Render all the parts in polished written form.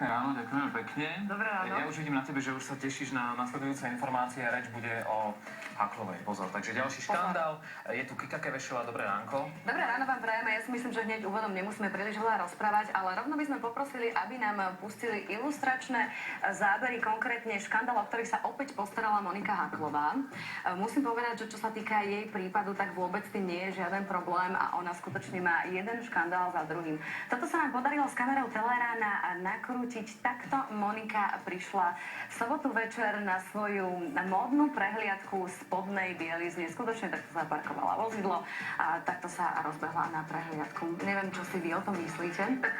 Pekné ráno, ďakujeme pekne. Dobré ráno. Ja už vidím na tebe, že už sa tešíš na nasledujúce informácie a reč bude o Haklovej. Pozor, takže ďalší škandál. Je tu Kika Kevešová, dobré ránko. Dobré ráno vám prajeme. Ja si myslím, že hneď úvodom nemusíme príliš veľa rozprávať, ale rovno by sme poprosili, aby nám pustili ilustračné zábery, konkrétne škandál, o ktorý sa opäť postarala Monika Haklová. Musím povedať, že čo sa týka jej prípadu, tak vôbec tým nie je žiaden problém a ona skutočne má jeden škandál za druhým. Toto sa nám podarilo s kamerou Telerána nakrútiť. Takto Monika prišla v sobotu večer na svoju módnu prehliadku spodnej bielizne. Skutočne takto zaparkovala vozidlo a takto sa rozbehla na prehliadku. Neviem, čo si vy o tom myslíte. Tak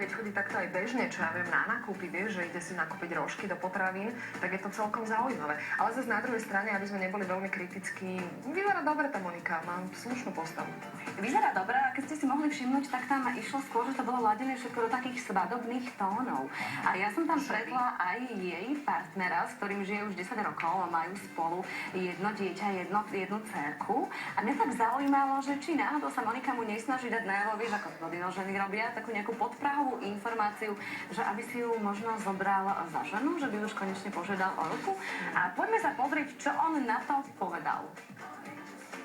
keď chodí takto aj bežne, čo ja viem, na nákupy, vieš, že ide si nakúpiť rožky do potravín, tak je to celkom zaujímavé. Ale zase na druhej strane, aby sme neboli veľmi kritickí, vyzerá dobre tá Monika, má slušnú postavu. Vyzerá dobre, a keď ste si mohli všimnúť, tak tam išlo skôr, že to bolo ladené všetko do takých svadobných tónov. A ja som tam stretla aj jej partnera, s ktorým žije už 10 rokov a majú spolu jedno dieťa, jednu dcérku. A mňa tak zaujímalo, že či náhodou sa Monika mu nesnaží dať najavo, vieš, ako to ženy robia, takú nejakú podprahovú informáciu, že aby si ju možno zobral za ženu, že by už konečne požiadal o ruku. A poďme sa pozrieť, čo on na to povedal.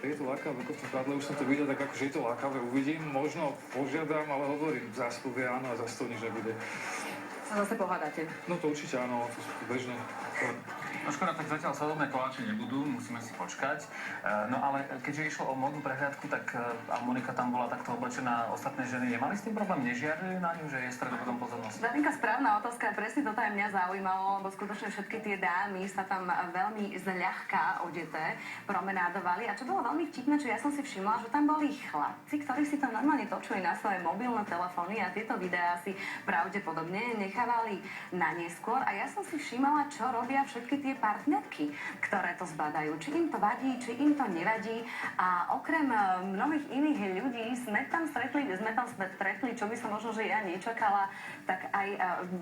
Je to lákavé, ako to padlo, už som to videl, tak akože je to lákavé, uvidím, možno požiadam, ale hovorím, zás povie áno a zás to nič nebude. Sa zase pohádate. No to určite áno, to sú bežne. No škoda, tak zatiaľ svadobné koláče nebudú, musíme si počkať. No ale keďže išlo o módnu prehliadku, tak a Monika tam bola takto oblečená, ostatné ženy nemali s tým problém, nežiarili na ňu, že je stredobodom pozornosti? Darinka, správna otázka, presne toto aj mňa zaujímalo, lebo skutočne všetky tie dámy sa tam veľmi zľahka odeté promenádovali. A čo bolo veľmi vtipné, čo ja som si všimla, že tam boli chlapci, ktorí si to normálne točili na svoje mobilné telefóny a tieto videá si pravdepodobne nechávali na neskôr. A ja som si všimala, čo robia všetky tie partnerky, ktoré to zbadajú. Či im to vadí, či im to nevadí. A okrem mnohých iných ľudí sme tam stretli, čo by som možno, že ja nečakala, tak aj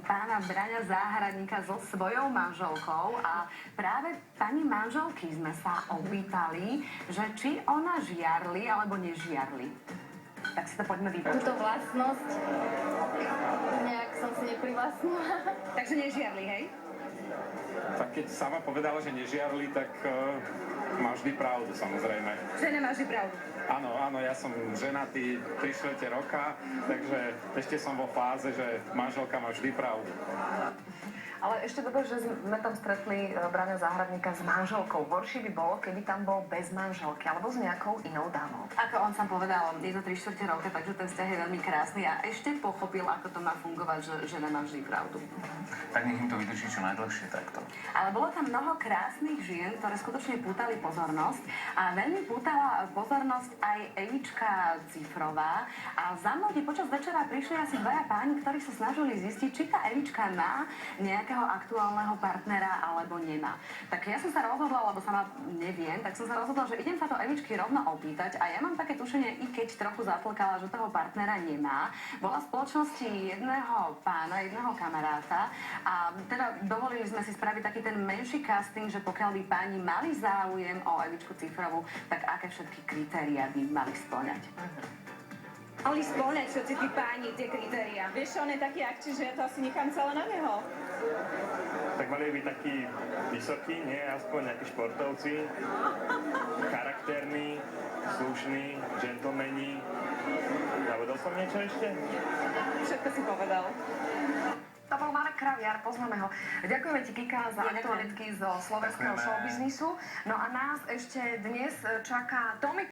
pána Braňa Záhradníka so svojou manželkou. A práve pani manželky sme sa opýtali, že či ona žiarli alebo nežiarli. Tak si to poďme vypočuť. Túto vlastnosť nejak som si neprivlastnila. Takže nežiarli, hej? Tak keď sama povedala, že nežiarli, tak má vždy pravdu, samozrejme. Žena má vždy pravdu. Áno, áno, ja som ženatý 3/4 roka, takže ešte som vo fáze, že manželka má vždy pravdu. Ale ešte dobre, že sme tam stretli Braňa Záhradníka s manželkou. Horšie by bolo, keby tam bol bez manželky alebo s nejakou inou dámou. Ako on sám povedal, je to 3/4 roka, takže ten vzťah je veľmi krásny a ešte pochopil, ako to má fungovať, že žena má vždy pravdu. Tak nech im to vydrží čo najdlhšie takto. Ale bolo tam mnoho krásnych žien, ktoré skutočne pútali pozornosť a veľmi pútala pozornosť aj Evička Cifrová. A za mnou počas večera prišli asi dvaja páni, ktorí sa snažili zistiť, či tá Evička má nejakého aktuálneho partnera alebo nemá. Tak ja som sa rozhodla, lebo sama neviem, tak som sa rozhodla, že idem sa to Evičky rovno opýtať a ja mám také tušenie, i keď trochu zatlkala, že toho partnera nemá. Bola v spoločnosti jedného pána, jedného kamaráta a teda dovolili sme si spraviť taký ten menší casting, že pokiaľ by páni mali záujem o Evičku Cifrovú, tak aké všetky kritériá by mali spĺňať. Mali spĺňať všetci tí páni tie kritériá. Vieš, on je taký akčný, že ja to asi nechám celé na neho. Tak mali byť takí vysokí, nie? Aspoň nejakí športovci, charakterní, slušní, džentlmeni. Zavedol som niečo ešte? Všetko si povedal. To bol Marek Kraviar, poznáme ho. Ďakujeme ti, Kika, za aktualitky zo slovenského showbiznisu. No a nás ešte dnes čaká Tomi